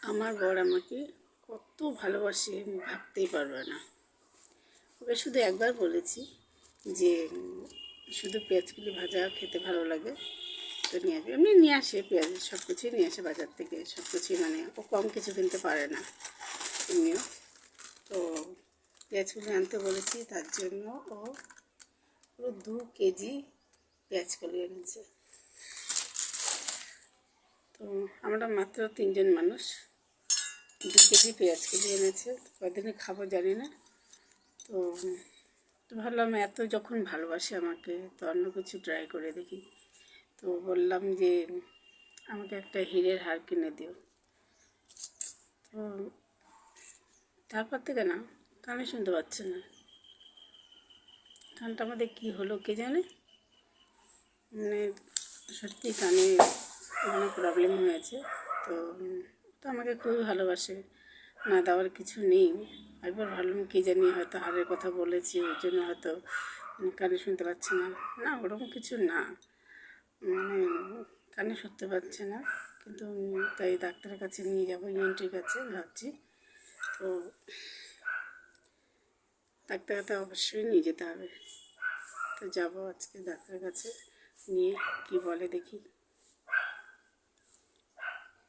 আমার বর আমাকে কত ভালোবাসে আমি ভাবতেই পারবে না। ওকে শুধু একবার বলেছি যে শুধু পেঁয়াজগুলি ভাজা খেতে ভালো লাগে, তো নিয়ে আসবে। এমনি নিয়ে আসে পেঁয়াজ, সব কিছুই নিয়ে আসে বাজার থেকে, সব কিছুই, মানে ও কম কিছু কিনতে পারে না এমনিও। তো পেঁয়াজগুলি আনতে বলেছি, তার জন্য ও পুরো 2 কেজি পেঁয়াজকলি এনেছে। তো আমরা মাত্র 3জন মানুষ, 2 কেজি পেঁয়াজকলি এনেছে। কদিনে খাবো জানি না। তো তো ভাবলাম এত যখন ভালোবাসে আমাকে, তো অন্য কিছু ট্রাই করে দেখি। তো বললাম যে আমাকে একটা হীরের হার কিনে দিও। তো তারপর থেকে না কানে শুনতে পাচ্ছে না। কানটা আমাদের কী হলো কে জানে, মানে সত্যি কানে মানে প্রবলেম হয়েছে। তো তো আমাকে খুবই ভালোবাসে, না দেওয়ার কিছু নেই। একবার ভাবলাম কী জানি হয়তো হারের কথা বলেছি, ওই জন্য হয়তো কানে শুনতে পাচ্ছে না। না, ওরকম কিছু না, মানে কানে শুনতে পাচ্ছে না। কিন্তু তাই ডাক্তারের কাছে নিয়ে যাবো, ইএনটির কাছে ভাবছি। তো ডাক্তারের কাছে অবশ্যই নিয়ে যেতে হবে। তো যাবো আজকে ডাক্তারের কাছে, নিয়ে কি বলে দেখি।